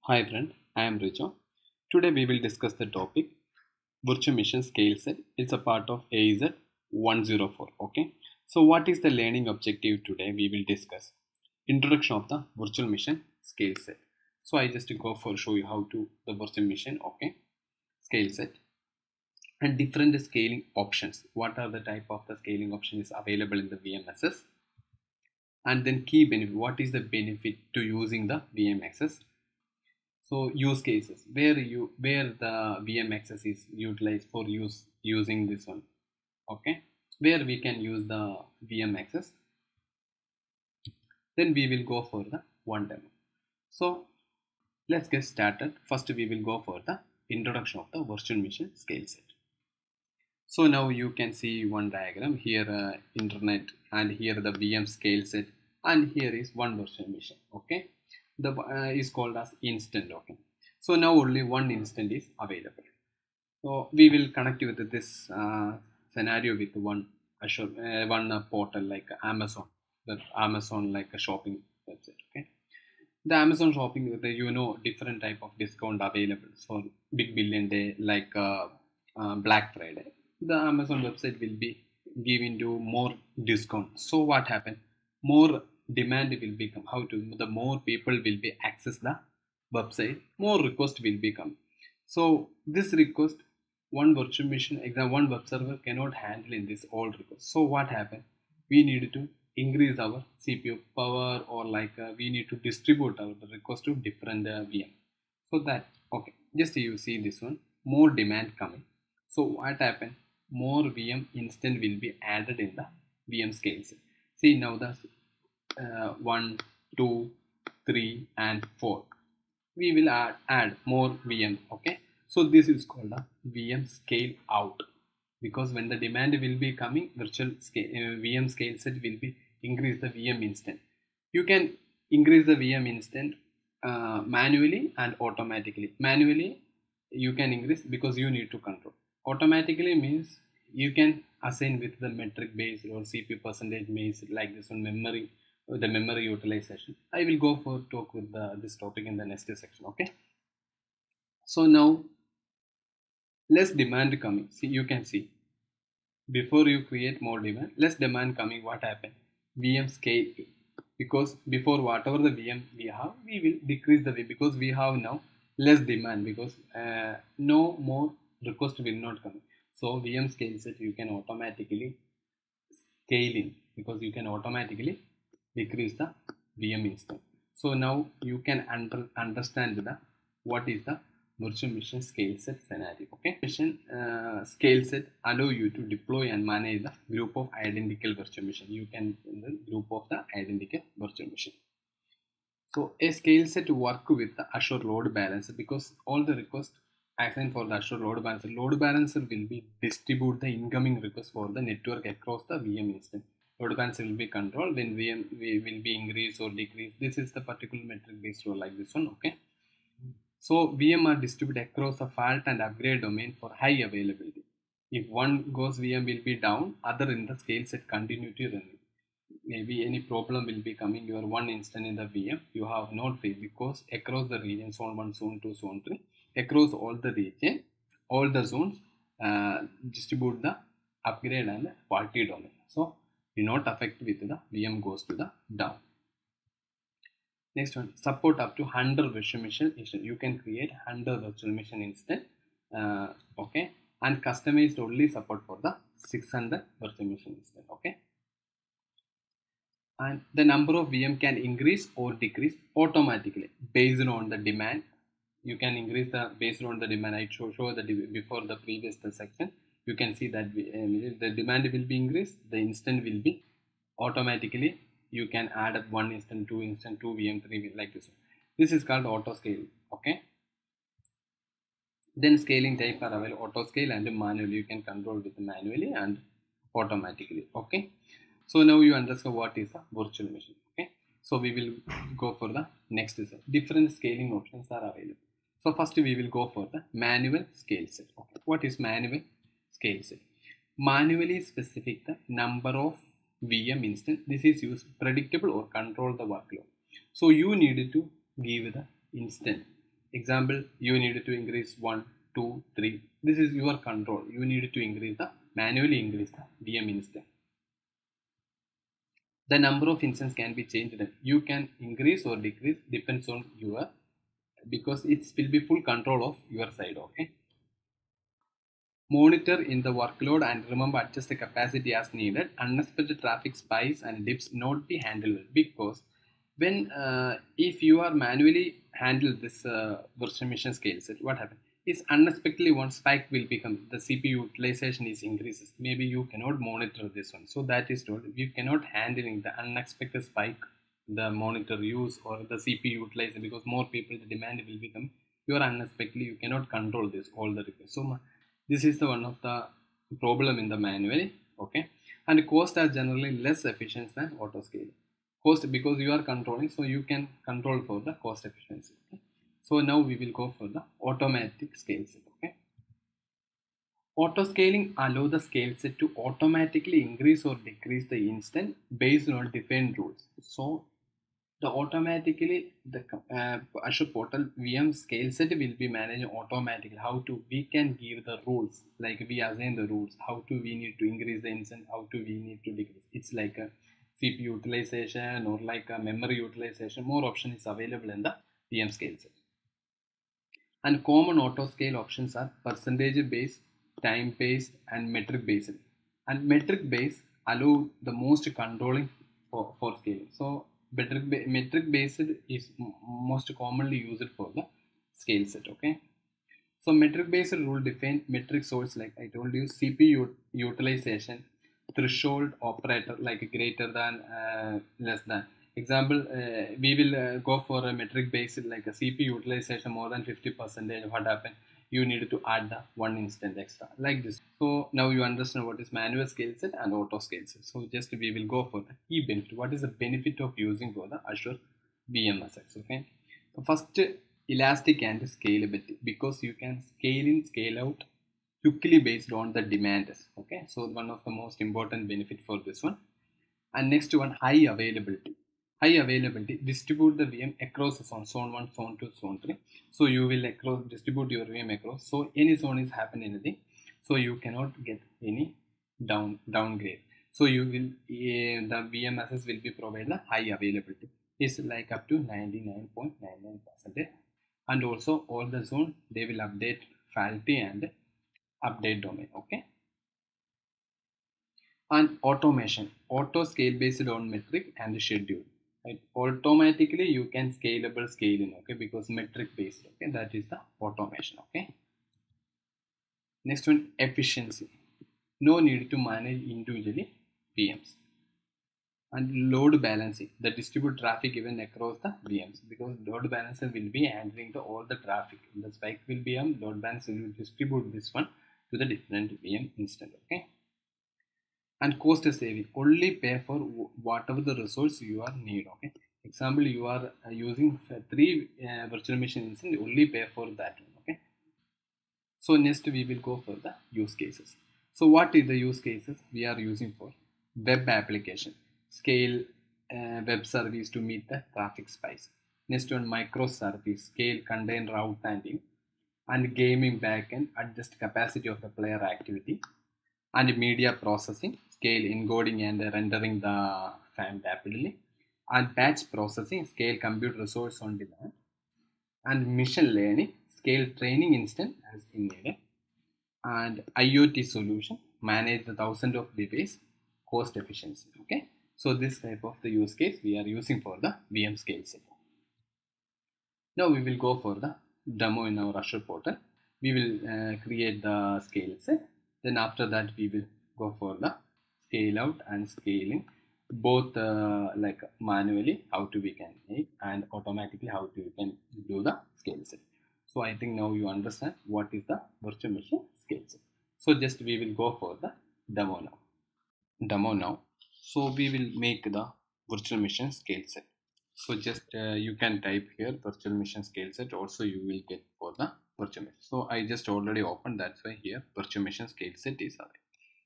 Hi friend, I am Richo. Today we will discuss the topic Virtual Machine Scale Set. It's a part of AZ 104. Okay. So what is the learning objective today? We will discuss introduction of the Virtual Machine Scale Set. So I just go for show you how to the Virtual Machine. Okay. Scale Set and different scaling options. What are the type of the scaling options available in the VMSs? And then key benefit. What is the benefit to using the VMSs? So use cases where the VMXS is utilized for using this one. Okay, where we can use the VMXS. Then we will go for the one demo. So let's get started. First we will go for the introduction of the virtual machine scale set. So now you can see one diagram here, internet, and here the VM scale set, and here is one virtual machine. Okay, the is called as instant. Okay, so now only one instant is available. So we will connect with this scenario with one Azure, one portal like Amazon, the Amazon like a shopping website. Okay, the Amazon shopping, different type of discount available for Big Billion Day like Black Friday. The Amazon website will be giving you more discount. So what happened? More demand will become. How to the more people will be access the website, more request will become. So this request, one virtual machine exam, one web server cannot handle in this all requests. So what happened? We need to increase our CPU power, or like we need to distribute our request to different VM. So that okay, just you see this one, more demand coming. So what happened? More VM instant will be added in the VM scales. See now the 1, 2, 3 and 4. We will add more VM. Okay, so this is called a VM scale out, because when the demand will be coming, virtual scale, VM scale set will be increase the VM instant. You can increase the VM instant manually and automatically. Manually you can increase because you need to control. Automatically means you can assign with the metric based or CPU percentage based, like this one memory, the memory utilization. I will go for talk with this topic in the next section. Okay, so now less demand coming. See, you can see before you create more demand, less demand coming. What happened? VM scale A. Because before whatever the VM we have, we will decrease the VM because we have now less demand, because no more request will not come. So VM scale set you can automatically scale in, because you can automatically decrease the VM instance. So now you can understand the what is the virtual machine scale set scenario. Okay, machine scale set allow you to deploy and manage the group of identical virtual machine. You can in the group of the identical virtual machine. So a scale set work with the Azure load balancer, because all the requests assigned for the Azure load balancer will be distribute the incoming request for the network across the VM instance. Load balancer will be controlled when VM will be increased or decreased. This is the particular metric based role like this one. Okay. So VM are distributed across the fault and upgrade domain for high availability. If one goes, VM will be down, other in the scale set continue to run. Maybe any problem will be coming, your one instance in the VM you have not faced, because across the region, zone 1, zone 2, zone 3, across all the region, all the zones distribute the upgrade and the faulty domain. So do not affect with the VM goes to the down. Next one, support up to 100 virtual machine instance. You can create 100 virtual machine instance. Okay, and customized only support for the 600 virtual machine instance. Okay, and the number of VM can increase or decrease automatically based on the demand. You can increase the based on the demand. I show the before the previous section. You can see that the demand will be increased, the instant will be automatically. You can add up one instant, two instant, two VM, three VM, like this. This is called auto scale. Okay. Then scaling type are available: auto scale and manually. You can control with manually and automatically. Okay. So now you understand what is a virtual machine. Okay. So we will go for the next set. Different scaling options are available. So first we will go for the manual scale set. Okay. What is manual scale set? Manually specific the number of VM instance. This is used predictable or control the workload. So you need to give the instant. Example, you need to increase 1, 2, 3. This is your control. You need to increase the manually increase the VM instance. The number of instances can be changed. You can increase or decrease depends on your, because it will be full control of your side. Okay. Monitor in the workload and remember adjust the capacity as needed. Unexpected traffic spikes and dips not be handled because when if you are manually handle this virtual machine scale set, what happens is unexpectedly one spike will become the CPU utilization is increases. Maybe you cannot monitor this one, so that is told you cannot handling the unexpected spike the monitor use or the CPU utilization because more people the demand will become. You are unexpectedly you cannot control this all the requests. So this is the one of the problem in the manually. Okay, and cost are generally less efficient than auto scaling. Cost because you are controlling, so you can control for the cost efficiency. Okay? So now we will go for the automatic scale set. Okay, auto scaling allow the scale set to automatically increase or decrease the instant based on defined rules. So the automatically the Azure portal VM scale set will be managed automatically. How to we can give the rules, like we assign the rules. How to we need to increase the instant, how to we need to decrease. It's like a CPU utilization or like a memory utilization. More option is available in the VM scale set. And common auto scale options are percentage based, time based, and metric based. And metric based allow the most controlling for scaling. So metric based is most commonly used for the scale set. Okay. So metric based rule define metric source, like I told you, CPU utilization, threshold operator like greater than, less than. Example, we will go for a metric based like a CPU utilization more than 50%. What happened? You need to add the one instant extra like this. So now you understand what is manual scale set and auto scale set. So just we will go for the key benefit. What is the benefit of using for the Azure BMS? Okay. So first, elastic and scalability, because you can scale in, scale out quickly based on the demands. Okay, so one of the most important benefit for this one. And next one, high availability. High availability, distribute the VM across the zone 1, zone 2, zone 3. So you will distribute your VM across. So any zone is happening anything. So you cannot get any downgrade. So you will the VMSs will be provided the high availability. It's like up to 99.99%. And also all the zone they will update faculty and update domain. Okay. And automation, auto scale based on metric and schedule, right? Automatically you can scalable scaling. Okay, because metric based. Okay, that is the automation. Okay, next one, efficiency, no need to manage individually VMs. And load balancing, the distribute traffic even across the VMs, because load balancer will be handling the all the traffic. The spike will be load balancer will distribute this one to the different VM instance. Okay, and cost saving, only pay for whatever the resource you are need. Okay, example, you are using three virtual machine instance, only pay for that one. Okay, so next we will go for the use cases. So what is the use cases we are using for? Web application, scale web service to meet the traffic spikes. Next one, microservice, scale contain route handling. And gaming backend, adjust capacity of the player activity. And media processing, scale encoding and rendering the file rapidly. And batch processing, scale compute resource on demand. And machine learning, scale training instant as in needed. And IoT solution, manage the thousands of devices, cost efficiency. Okay, so this type of the use case we are using for the VM scale set. Now we will go for the demo in our Azure portal. We will create the scale set. Then after that we will go for the scale out and scaling, both like manually how to we can make and automatically how to we can do the scale set. So I think now you understand what is the virtual machine scale set. So just we will go for the demo now. So we will make the virtual machine scale set. So just you can type here virtual machine scale set, also you will get for the virtual machine. So I just already opened, that's why here virtual machine scale set is available.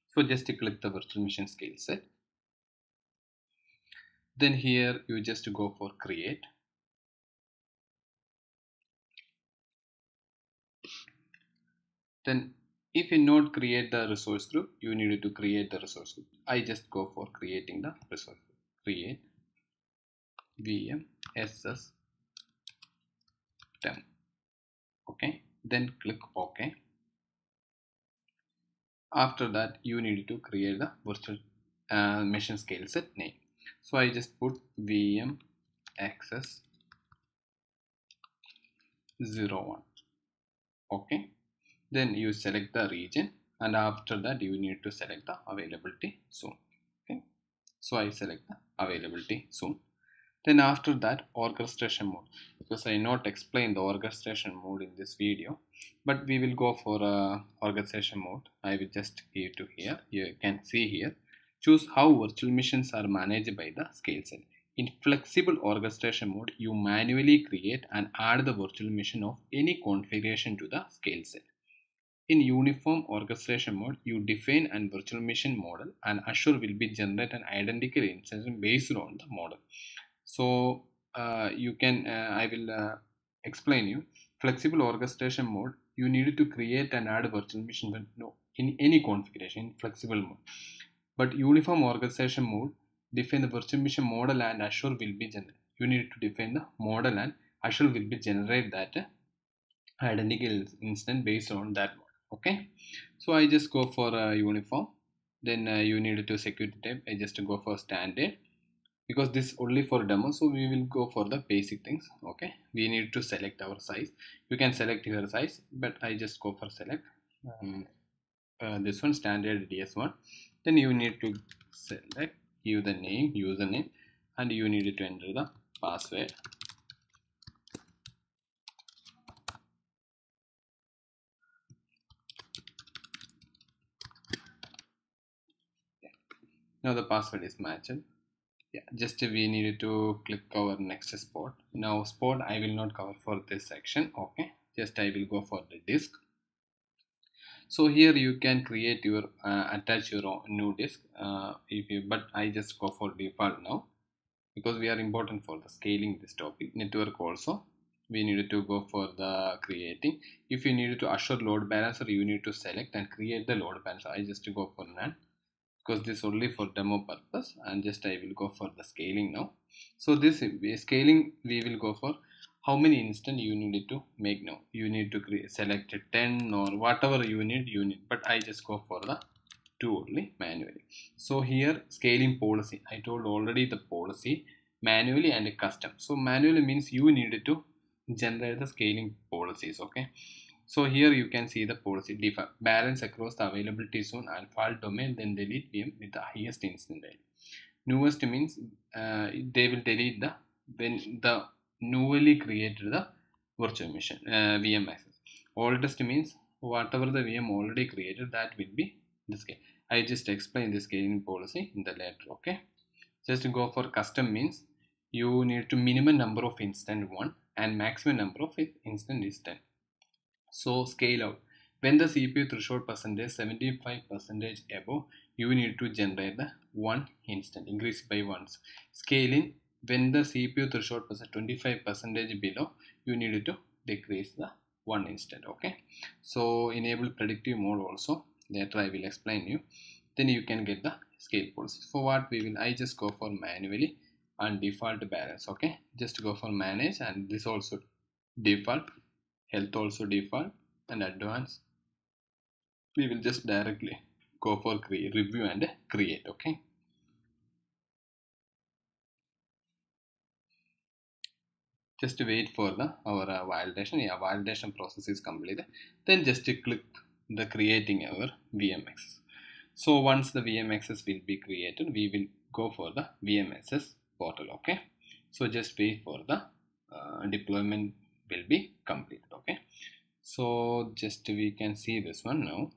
So just click the virtual machine scale set. Then here you just go for create. Then if you not create the resource group, you need to create the resource group. I just go for creating the resource group. Create VMSS temp. Okay, then click OK. After that, you need to create the virtual machine scale set name. So I just put VM access 01. Okay, then you select the region, and after that you need to select the availability soon. Okay, so I select the availability soon. Then after that, orchestration mode, because I not explain the orchestration mode in this video, but we will go for orchestration mode. I will just give to here. You can see here. Choose how virtual machines are managed by the scale set. In flexible orchestration mode, you manually create and add the virtual machine of any configuration to the scale set. In uniform orchestration mode, you define an virtual machine model, and Azure will be generate an identical instance based on the model. So you can I will explain you. Flexible orchestration mode, you need to create and add a virtual machine when no in any configuration in flexible mode. But uniform orchestration mode, define the virtual machine model and Azure will be generate. You need to define the model and Azure will be generate that identical instance based on that model. Okay, so I just go for uniform. Then you need to security type. I just go for standard, because this only for demo, so we will go for the basic things. Okay, we need to select our size. You can select your size, but I just go for select this one, standard DS1. Then you need to select, give the name, username, and you need to enter the password. Yeah. Now the password is matched. Yeah, just we needed to click our next spot. Now spot I will not cover for this section. Okay, just I will go for the disk. So here you can create your attach your own new disk if you, but I just go for default now, because we are important for the scaling this topic. Network also we needed to go for the creating. If you needed to Azure load balancer, you need to select and create the load balancer. I just go for none, because this only for demo purpose, and just I will go for the scaling now. So this scaling we will go for how many instant you need to make now. You need to create, select 10 or whatever you need, but I just go for the 2 only manually. So here scaling policy, I told already the policy manually and custom. So manually means you needed to generate the scaling policies. Okay, so here you can see the policy default balance across the availability zone and fault domain, then delete VM with the highest instant value. Newest means they will delete the when the newly created the virtual machine VM access. Oldest means whatever the VM already created, that will be the scale. I just explain the scaling policy in the later. Okay, just go for custom means you need to minimum number of instant 1 and maximum number of instant is 10. So scale out. When the CPU threshold percentage 75 percentage above, you need to generate the 1 instant, increase by once. Scale in, when the CPU threshold percent 25 percentage below, you need to decrease the 1 instant. Okay, so enable predictive mode also, later I will explain you. Then you can get the scale policy. For what we will, I just go for manually and default balance. Okay, just go for manage, and this also default, health also default, and advanced we will just directly go for review and create. Okay, just wait for the our validation. Yeah, validation process is completed. Then just click the creating our VMX. So once the VMXs will be created, we will go for the VMSS portal. Okay, so just wait for the deployment will be completed. Okay, so just we can see this one now.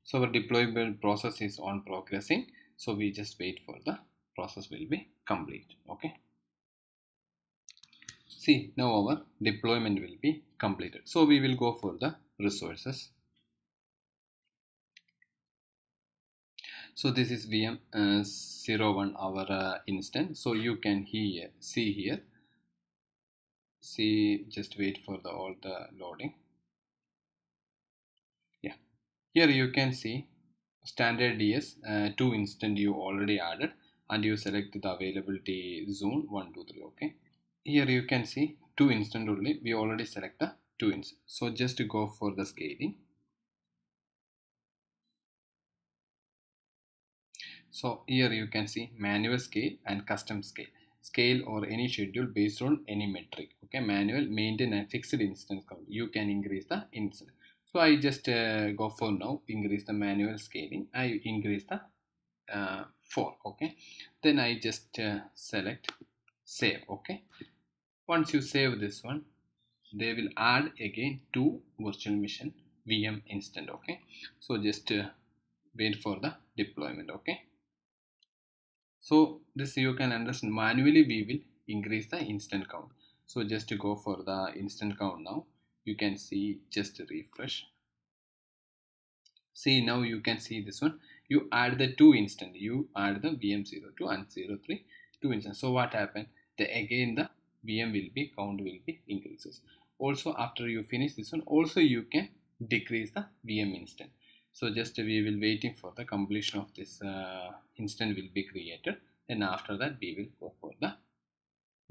So our deployment process is on progressing. So we just wait for the process will be complete. Okay. See, now our deployment will be completed. So we will go for the resources. So this is VM 01 our instance. So you can see here. See, just wait for the all the loading. Here you can see standard DS, two instant you already added, and you select the availability zone 1, 2, 3. Okay. Here you can see two instant only. We already select the two instant. So just to go for the scaling. So here you can see manual scale and custom scale. Scale or any schedule based on any metric. Okay, manual maintain a fixed instance count. You can increase the instance. So I just go for now increase the manual scaling. I increase the 4. Okay, then I just select save. Okay, once you save this one, they will add again two virtual machine VM instant. Okay, so just wait for the deployment. Okay. So this you can understand manually we will increase the instant count. So just to go for the instant count now, you can see just refresh. See now you can see this one. You add the two instant. You add the VM02 and 03 two instant. So what happened? The again the VM will be count will be increases. Also after you finish this one, also you can decrease the VM instant. So just we will waiting for the completion of this instant will be created. Then after that we will go for the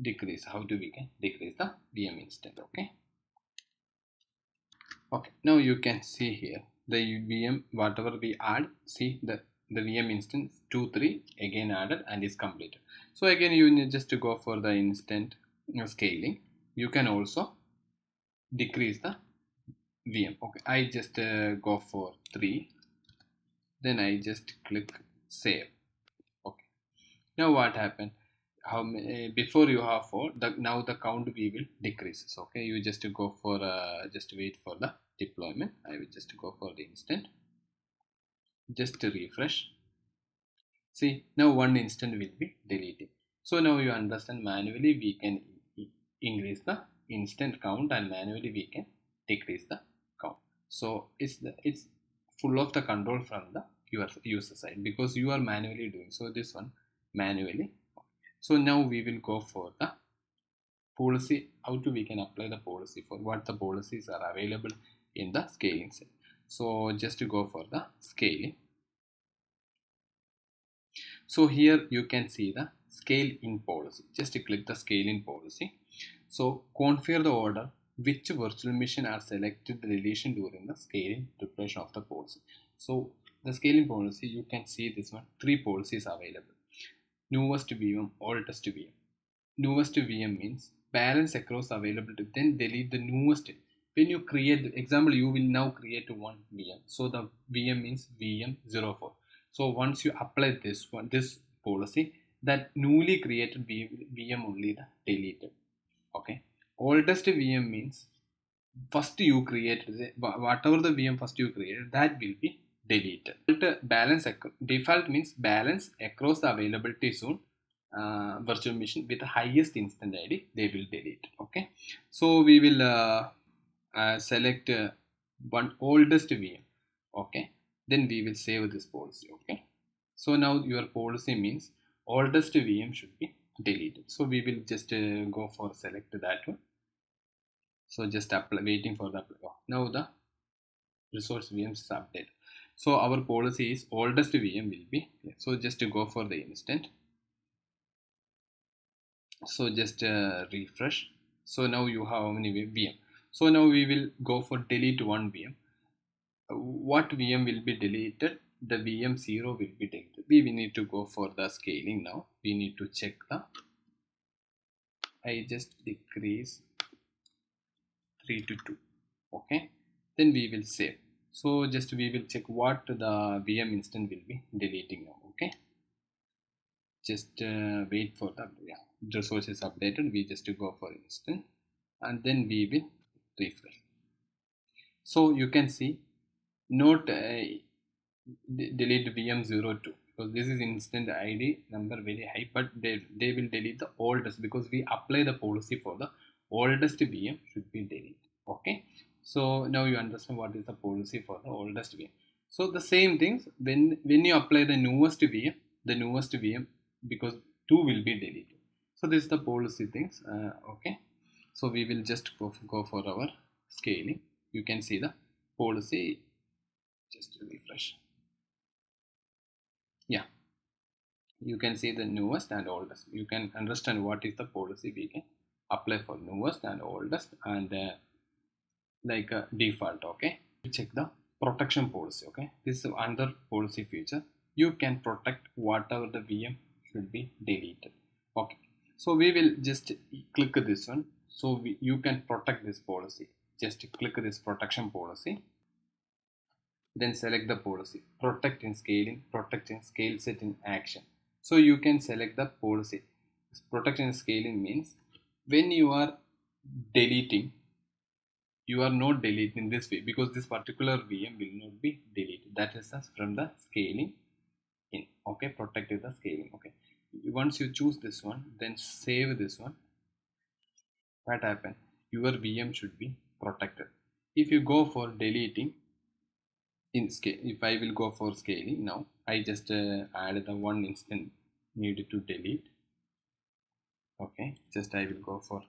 decrease. How do we can decrease the VM instant? Okay. Okay, now you can see here the VM whatever we add, see the VM instance 2 3 again added and is completed. So again you need just to go for the instant scaling. You can also decrease the VM. Okay, I just go for 3, then I just click save. Okay, now what happened? Before you have 4, now the count we will decreases. Okay, you just to go for just wait for the deployment. I will just go for the instant, just to refresh. See now one instant will be deleted. So now you understand manually we can increase the instant count and manually we can decrease the count. So it's full of the control from the user side because you are manually doing. So this one manually. So now we will go for the policy. How to we can apply the policy for what the policies are available in the scaling set. So just to go for the scaling. So here you can see the scale in policy. Just to click the scale in policy. So configure the order which virtual machine are selected the relation during the scaling preparation of the policy. So the scaling policy you can see this one 3 policies available. Newest VM, oldest VM. Newest VM means balance across availability, then delete the newest. When you create the example, you will now create one VM. So the VM means VM04. So once you apply this one, this policy, that newly created VM only the deleted. Okay. Oldest VM means first you created whatever the VM first you created that will be deleted. Default means balance across the availability zone virtual machine with the highest instant ID they will delete. Okay, so we will select one oldest VM. Okay, then we will save this policy. Okay, so now your policy means oldest VM should be deleted. So we will just go for select that one. So just apply, waiting for the now the resource VMs is updated. So our policy is oldest VM will be. So just to go for the instant. So just refresh. So now you have how many VM. So now we will go for delete one VM. What VM will be deleted? The VM0 will be deleted. We need to go for the scaling now. We need to check the. I just decrease 3 to 2. Okay, then we will save. So just we will check what the VM instant will be deleting now. Okay, just wait for the resource is updated. We just go for instant and then we will refresh. So you can see not delete VM02 because this is instant ID number very high, but they will delete the oldest because we apply the policy for the oldest VM should be deleted. Okay, so now you understand what is the policy for the oldest VM. So the same things when you apply the newest VM because 2 will be deleted. So this is the policy things. Okay, so we will just go for our scaling. You can see the policy Just refresh. Yeah, you can see the newest and oldest. You can understand what is the policy we can apply for newest and oldest and like a default. Okay, check the protection policy. Okay, this is another policy feature. You can protect whatever the VM should be deleted. Okay, so we will just click this one. So you can protect this policy. Just click this protection policy, then select the policy, protect in scaling, protect in scale set in action. So you can select the policy. Protect in scaling means when you are deleting, you are not deleting this way because this particular VM will not be deleted. That is from the scaling in. Okay, protect the scaling. Okay, once you choose this one, then save this one. What happen? Your VM should be protected. If you go for deleting in scale, if I will go for scaling now, I just add the one instance needed to delete. Okay, just I will go for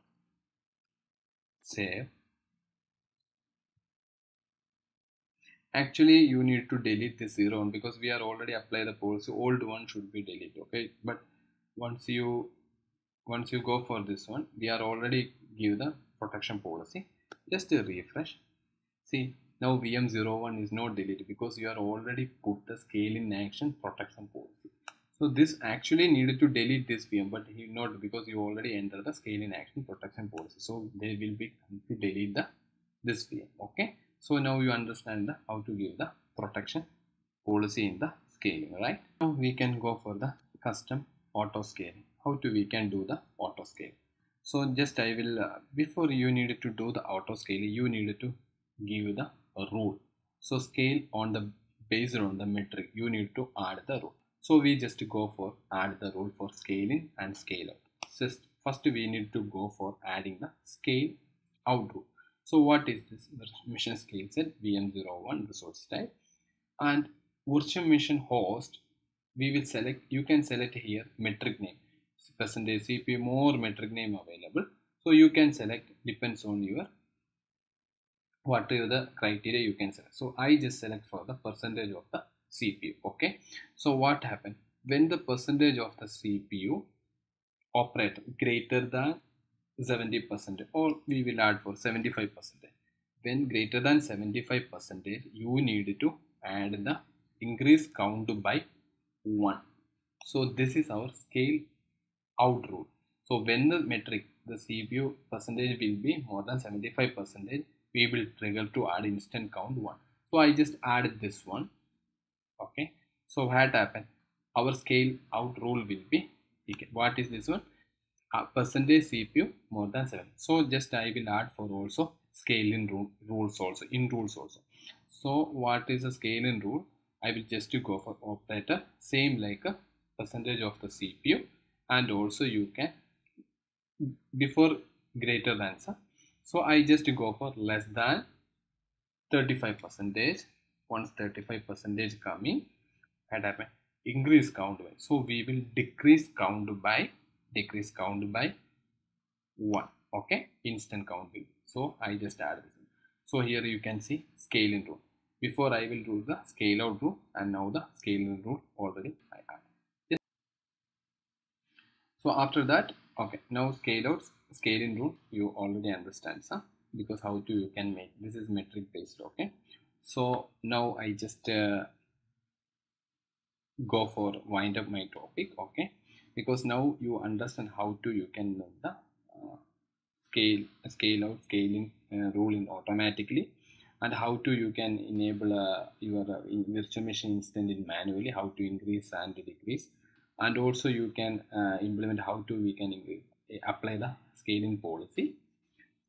save. Actually you need to delete this 0 because we are already apply the policy. Old one should be deleted. Okay, but once you go for this one, we are already give the protection policy. Just refresh. See, now VM01 is not deleted because you are already put the scale in action protection policy. So this actually needed to delete this VM, but he not because you already enter the scale in action protection policy. So they will be to delete the this VM. Okay. So now you understand how to give the protection policy in the scaling, right? Now we can go for the custom auto scaling. How to we can do the auto scale? So just I will before you needed to do the auto scaling, you needed to give the rule. So scale on the based on the metric, you need to add the rule. So we just go for add the rule for scaling and scale out. So first we need to go for adding the scale out rule. So what is this? Mission scale set VM01 resource type and virtual machine host. We will select. You can select here metric name. Percentage CPU more metric name available. So you can select depends on your whatever the criteria you can select. So I just select for the percentage of the CPU. Okay. So what happened when the percentage of the CPU operate greater than 70% or we will add for 75%. When greater than 75%, you need to add the increase count by 1. So this is our scale out rule. So when the metric the CPU percentage will be more than 75%, we will trigger to add instant count 1. So I just added this one. Okay. So what happened? Our scale out rule will be okay. What is this one? Percentage CPU more than 7. So just I will add for also scale in rules also in rules also. So what is a scale in rule? I will just go for operator same like a percentage of the CPU and also you can before greater than sir. So I just go for less than 35%. Once 35% coming what happen? Increase count by. So we will decrease count by 1. Okay, instant count will. So I just add this. So here you can see scale in rule. Before I will do the scale out rule and now the scale in rule already I add. Yes. So after that, okay, now scale out, scale in rule you already understand, sir, because how to you can make this is metric based. Okay, so now I just go for wind up my topic. Okay, because now you understand how to you can know the scale out scaling ruling automatically and how to you can enable your virtual machine instant in manually how to increase and decrease and also you can implement how to we can increase, apply the scaling policy.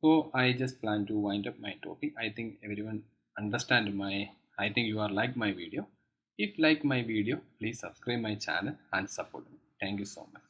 So I just plan to wind up my topic. I think everyone understand my, I think you are like my video. If like my video, please subscribe my channel and support me. Thank you so much.